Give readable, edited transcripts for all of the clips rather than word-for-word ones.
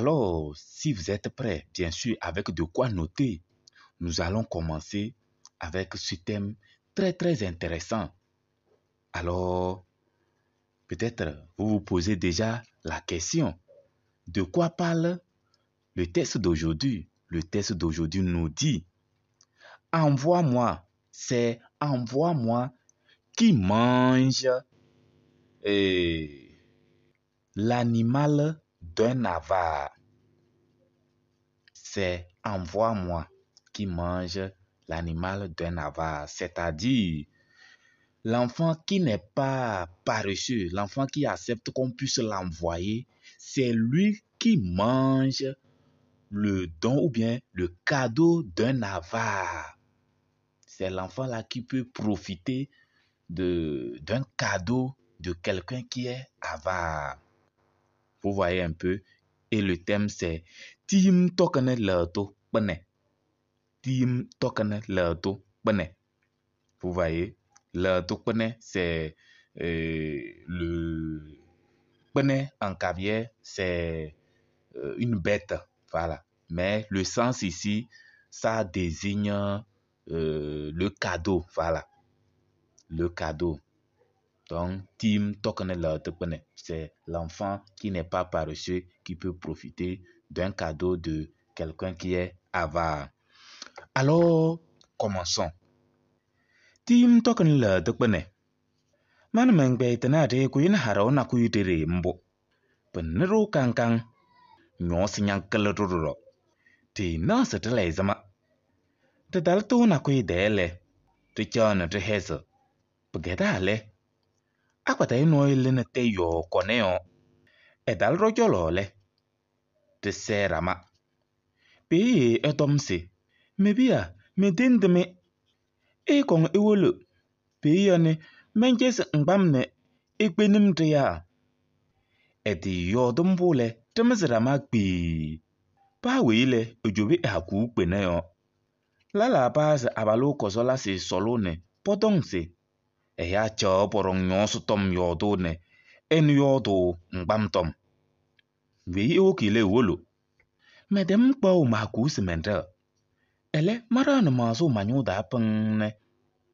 Alors, si vous êtes prêts, bien sûr, avec de quoi noter, nous allons commencer avec ce thème très très intéressant. Alors, peut-être vous vous posez déjà la question, de quoi parle le texte d'aujourd'hui? Le texte d'aujourd'hui nous dit, envoie-moi, c'est envoie-moi qui mange l'animal d'un avare. C'est envoie-moi qui mange l'animal d'un avare, c'est-à-dire l'enfant qui n'est pas paresseux, l'enfant qui accepte qu'on puisse l'envoyer, c'est lui qui mange le don ou bien le cadeau d'un avare. C'est l'enfant là qui peut profiter d'un cadeau de quelqu'un qui est avare. Vous voyez un peu. Et le thème c'est Tim tokane l'auto pene. Tim tokane l'auto pene. Vous voyez, l'auto pene c'est le pene en caviar, c'est une bête. Voilà. Mais le sens ici, ça désigne le cadeau. Voilà. Le cadeau. Donc, Tim tokane l'auto pene. C'est l'enfant qui n'est pas paresseux, qui peut profiter d'un cadeau de quelqu'un qui est avare. Alors, commençons. Tim tokane l'auto pene. Man mengbe tenade kuin haro na kuitere mbo. Penero kankang. Nyo sinyang kelororo. Ti na setele zama. Te dalto na kuidele. Te chana te heza. Pagedale. Akwata ino ilene te yo koneo. Edal rojolole. Te serama. Peye etomse. Mebia medendeme. E kong ewolo. Peye ne menjes ngbamne. Ekbenim te ya. Eti yodumbule. Temesrama kpi. Pa wile ojobe haku kpeneyo. Lala pas abalo kosola se solone. Potongse. Eya cho porong nyosu tom yodone. En yodo ngbam tom. Wei okile wolo. Medem kwa umaku sementer. Ele mara na maso manyoda pengne.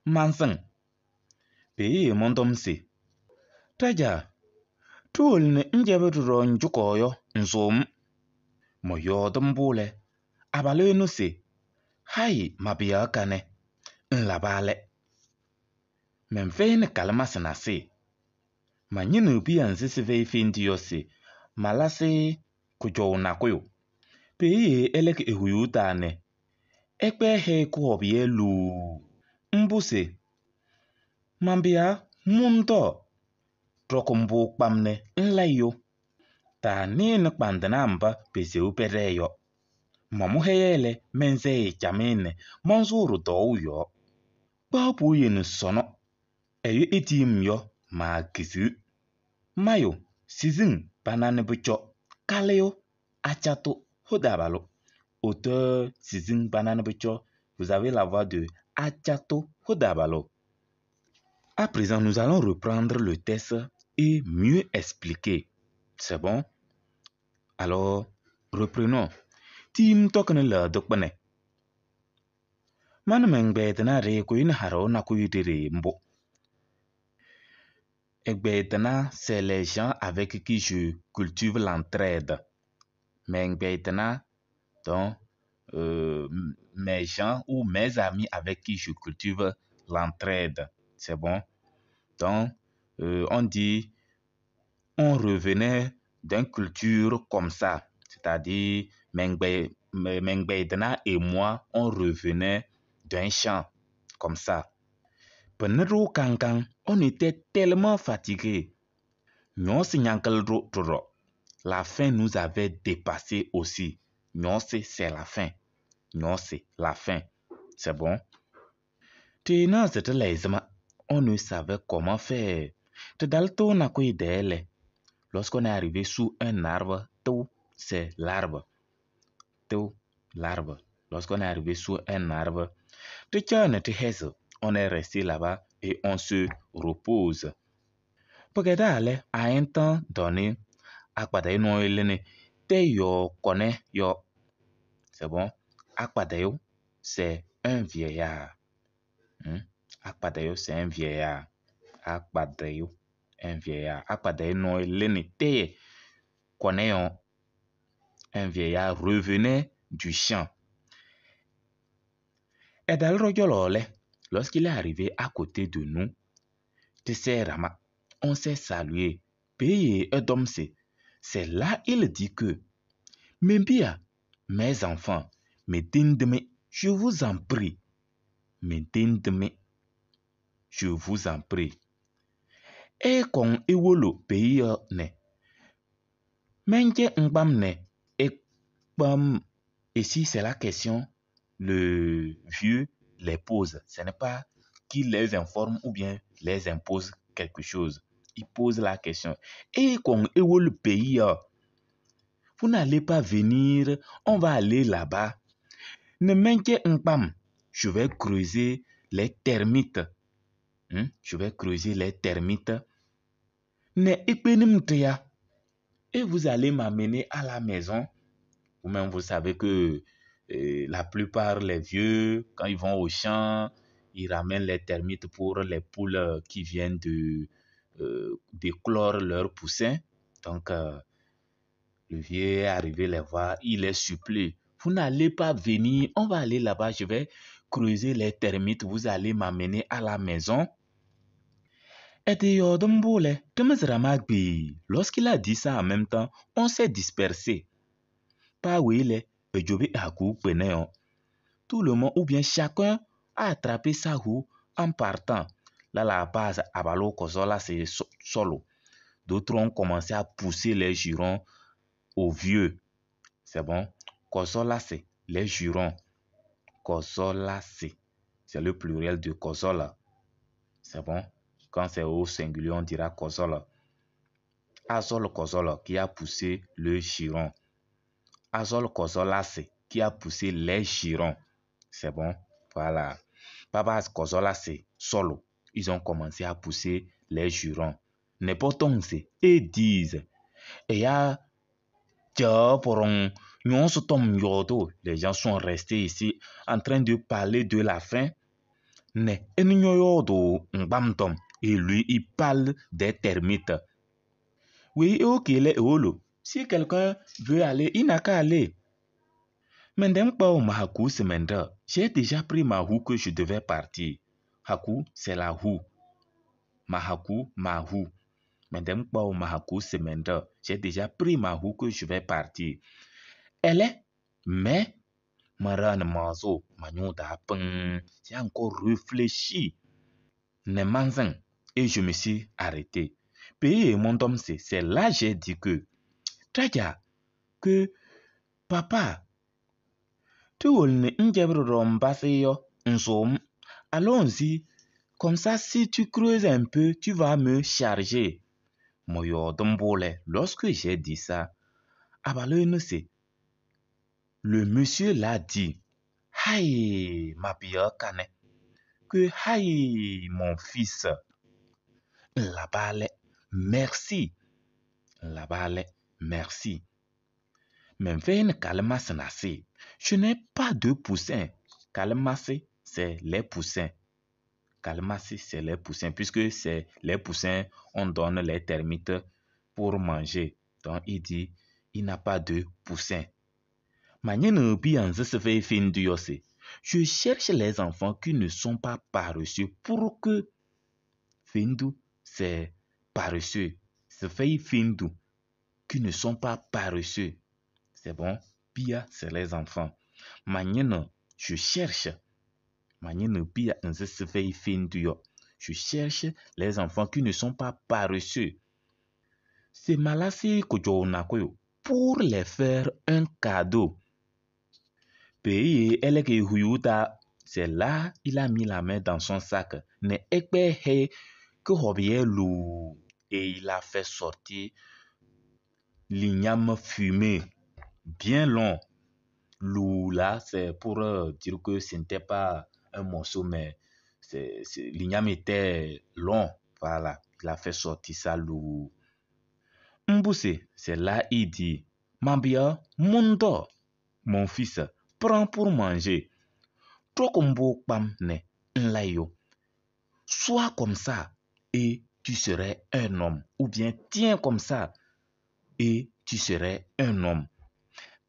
Manseng. Peye montom se. Taja. Tuol ne njebe turon jukoyo nsom. Moyodumbule. Abalo no se. Hai mabia kane. Nlabale. Memfene kalama senase. Manyinu biya nsisive ifindi yose. Malase kujo nakoyo. Peye elek ehuyutane. Ekpe he kuhobie lu. Mbuse. Mambia munto. Trokumbu kpamne nlayo. Ta nene kpandana mba pese upereyo. Mamuheyele mense chamene. Mansuru touyo. Papu yenu sono. Eyo etim yo ma kisi. Mayo, sizin banane bucho. Kaleo, achato, hodabalo. Auteur sizin banane bucho. Vous avez la voix de achato, hodabalo. À présent, nous allons reprendre le texte et mieux expliquer. C'est bon? Alors, reprenons. Tim tokene la dokbane. Manamengbe tenare kuin haro na kuidere mbo. Ekbeitena, c'est les gens avec qui je cultive l'entraide. Mengbeitena, donc, mes gens ou mes amis avec qui je cultive l'entraide. C'est bon? Donc, on dit, on revenait d'une culture comme ça. C'est-à-dire, Mengbeitena et moi, on revenait d'un champ comme ça. Penero kankang, on était tellement fatigués. La faim nous avait dépassé aussi. C'est la faim. C'est la faim. C'est bon? On ne savait comment faire. Lorsqu'on est arrivé sous un arbre, tout, c'est l'arbre. Tout, l'arbre. Lorsqu'on est arrivé sous un arbre, on est resté là-bas et on se repose. À un temps donné, te yo connaît yo. C'est bon. Akpadayo, c'est un vieillard. Akpadayo, c'est un vieillard. Akpadayo, un vieillard. Akpadayo no leni te connaît un vieillard revenait du champ. Et dans le lorsqu'il est arrivé à côté de nous, on s'est salué. Payé un homme, c'est là il dit que, mais bien, mes enfants, mettez-moi, je vous en prie, mettez-moi, je vous en prie. Et quand ewolo pays ne, menke ngbam ne, et ici c'est la question, le vieux les pose. Ce n'est pas qu'il les informe ou bien les impose quelque chose. Il pose la question. Et quand ewolo pays, vous n'allez pas venir, on va aller là-bas. Ne menke ngbam, je vais creuser les termites. Je vais creuser les termites. Et vous allez m'amener à la maison. Vous-même, vous savez que la plupart les vieux, quand ils vont au champ, ils ramènent les termites pour les poules qui viennent d'éclore leurs poussins. Donc, le vieux est arrivé les voir, il les supplie. Vous n'allez pas venir, on va aller là-bas, je vais creuser les termites, vous allez m'amener à la maison. Lorsqu'il a dit ça en même temps, on s'est dispersé. Tout le monde ou bien chacun a attrapé sa roue en partant. Là, la base, Abalo Kozola, c'est solo. D'autres ont commencé à pousser les jurons aux vieux. C'est bon? Kozola, c'est les jurons. Kozola, c'est le pluriel de Kozola. C'est bon? Quand c'est au singulier, on dira Kozola. Azol Kozola qui a poussé le giron. Azol Kozola, c'est qui a poussé les girons. C'est bon? Voilà. Papa Kozola, c'est solo. Ils ont commencé à pousser les jurons. N'importe où, et disent. Et ya, les gens sont restés ici en train de parler de la fin. Et lui, il parle des termites. Oui, ok, les holo. Si quelqu'un veut aller, il n'a qu'à aller. J'ai déjà pris ma roue que je devais partir. Haku, c'est la roue. Mahaku, ma roue. J'ai déjà pris ma roue que je vais partir. Elle est, mais, j'ai encore réfléchi. Et je me suis arrêté. Pays et mon homme, c'est là j'ai dit que, que papa, allons-y. Comme ça, si tu creuses un peu, tu vas me charger. Lorsque j'ai dit ça, le monsieur l'a dit. Aïe, ma pire canet. Que aïe, mon fils. La merci. La merci. Mais veine calmas nasi. Je n'ai pas de poussins. Calmasé, c'est les poussins. Calmasé, c'est les poussins. Puisque c'est les poussins, on donne les termites pour manger. Donc, il dit, il n'a pas de poussins. Je cherche les enfants qui ne sont pas paresseux pour que Findu, c'est paresseux. Ce fait Findu, qui ne sont pas paresseux. C'est bon? Pia, c'est les enfants. Je cherche. Je cherche les enfants qui ne sont pas paresseux. C'est Malasi Kojo pour les faire un cadeau. Pays c'est là il a mis la main dans son sac. Et il a fait sortir l'igname fumé bien long. Lou là, c'est pour dire que ce n'était pas un morceau, mais l'igname était long. Voilà, il a fait sortir ça lou. Mboussé, c'est là il dit, Mambia, Mundo, mon fils, prends pour manger. Trokombo pam ne nlayo. Sois comme ça et tu serais un homme. Ou bien tiens comme ça et tu serais un homme.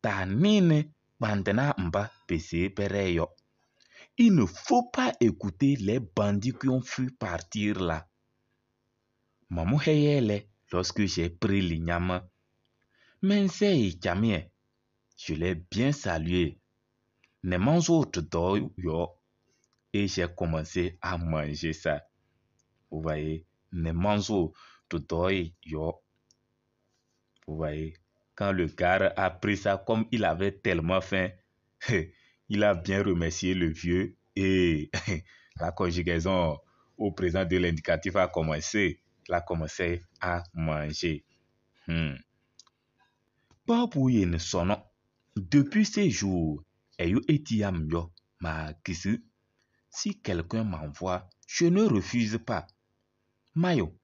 Ta nene bandena mba pese pereyo. Il ne faut pas écouter les bandits qui ont fui partir là. Maman heyele lorsque j'ai pris l'igname. Mensei chamie, je l'ai bien salué. Ne mange autre yo. Et j'ai commencé à manger ça. Vous voyez, ne mange autre yo. Vous voyez, quand le gars a pris ça, comme il avait tellement faim, il a bien remercié le vieux et la conjugaison au présent de l'indicatif a commencé. Il a commencé à manger. Papouye ne sonne. Depuis ces jours, ayo etiam yo ma kisi. Si quelqu'un m'envoie, je ne refuse pas. Mayo.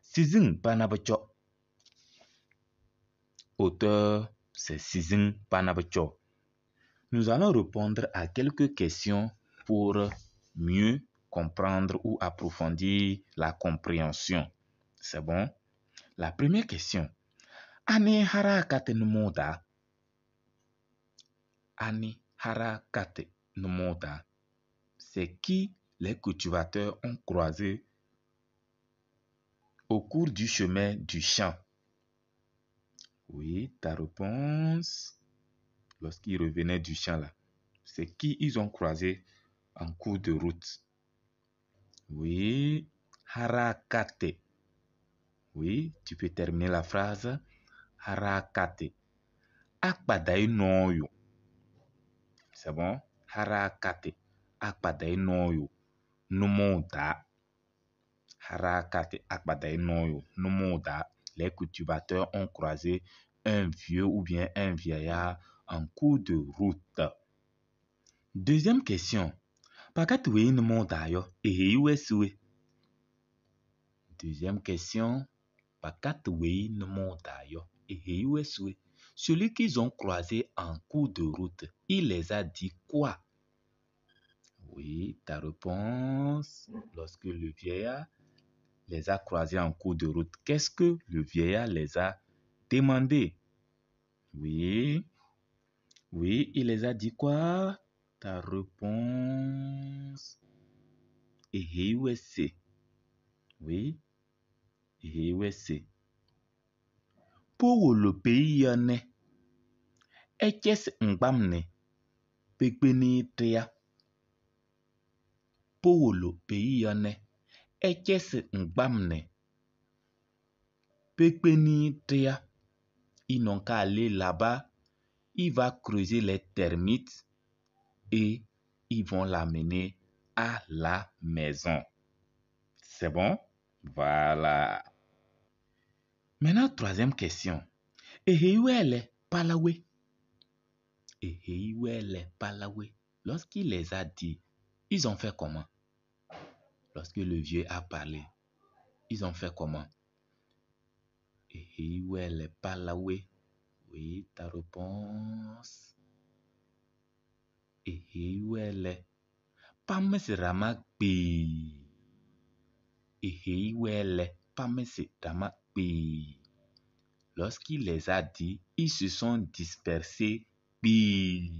Sizing Panabacho. Auteur, c'est Sizing Panabacho. Nous allons répondre à quelques questions pour mieux comprendre ou approfondir la compréhension. C'est bon? La première question. Ani harakate numoda. Ani harakate numoda. C'est qui les cultivateurs ont croisé au cours du chemin du champ? Oui, ta réponse, lorsqu'ils revenaient du champ là, c'est qui ils ont croisé en cours de route? Oui, harakate. Oui, tu peux terminer la phrase. Harakate. Akpadai noyo. C'est bon? Harakate. Akpadai noyo. Numoda. Harakate. Akpadai noyo. Numoda. Les cultivateurs ont croisé un vieux ou bien un vieillard en cours de route. Deuxième question. Pakatwe numoda yo. Eheyuesue. Deuxième question. Pakatwe numoda yo. Eheyuesue. Celui qu'ils ont croisé en cours de route, il les a dit quoi? Oui, ta réponse. Lorsque le vieillard les a croisés en cours de route, qu'est-ce que le vieillard les a demandé? Oui. Oui, il les a dit quoi? Ta réponse. Eheyuese. Oui. Eheyuese. Pour le pays yane. Eches ngbamne. Pekpeni trea. Pour le pays yane. Eches ngbamne. Pekpeni trea. Ils n'ont qu'à aller là-bas. Il va creuser les termites et ils vont l'amener à la maison. C'est bon? Voilà. Maintenant, troisième question. Eheyuele palawe. Eheyuele palawe. Lorsqu'il les a dit, ils ont fait comment? Lorsque le vieux a parlé, ils ont fait comment? Eheyuele palawe. Oui, ta réponse. Eheyuele. Pamese ramakpi. Eheyuele. Pamese ramakpi. Lorsqu'il les a dit, ils se sont dispersés. Puis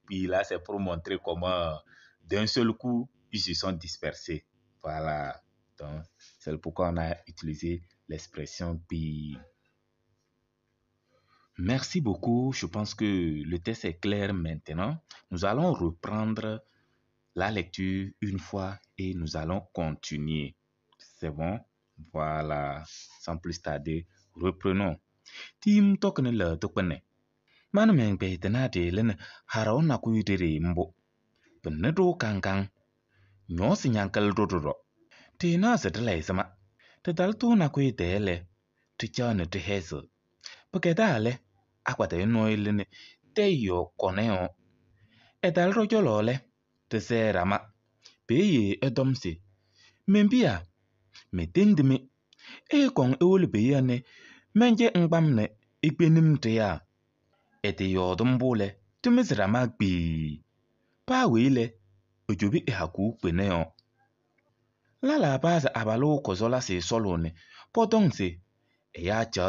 là, c'est pour montrer comment, d'un seul coup, ils se sont dispersés. Voilà. Donc, c'est pourquoi on a utilisé l'expression pi. Merci beaucoup. Je pense que le test est clair maintenant. Nous allons reprendre la lecture une fois et nous allons continuer. C'est bon? Voilà. Sans plus tarder, reprenons. Tim tokene le tokene. Manu meng pe tenade len harao na kuyidere mbo. Benedo kangkang. Nyo sinyankal dodoro. Tina sedele sama. Te dalto na kuyidele. Te chane te hezel. Pagedale. Akwate noilene. Te yo koneo. Edal rojolole. Te se rama. Peye edomse. Membia. Me dindimi. E kong ewole beyane. Menje ngbamne. ikpenim tea ete yodum bole tumizra magbi pa wile ojobi haku pene yo la baza abalo kozola se solone potong se ya cha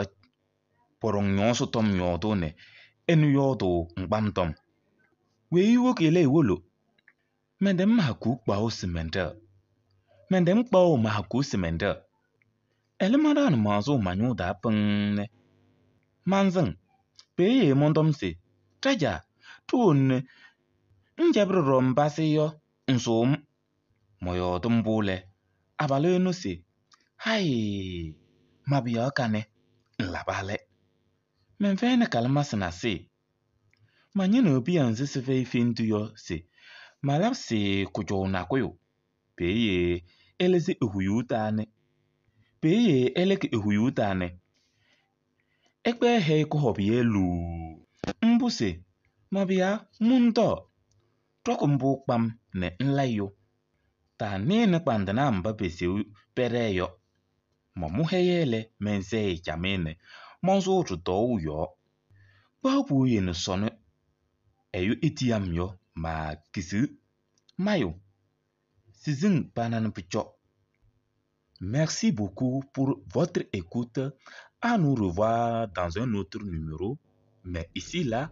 porong nyoso tom yodo ne enu yodo ngbamtom we iwo kele wolo mendem haku pa o sementer mendem pa o ma haku sementer elmadan mazo manyu da peng manzeng peye mondom se traja tuon njabro rombase yo nsom moyo tumbule abalo no se hai mabia kane nlabale menfene kalma sna se manye no bi anze se fe fintu yo se malap se kujo na koyo peye eleze ehuyutane peye eleke ehuyutane ekpe he ko hobie lu mbuse mabia munto tokumbu kpam ne nlayo ta nene kwandana mba bese pereyo momuheyele mense jamene monzo ruto uyo babu yen sonu eyo etiam yo ma kisi mayo sizin banan picho. Merci beaucoup pour votre écoute. À nous revoir dans un autre numéro. Mais ici là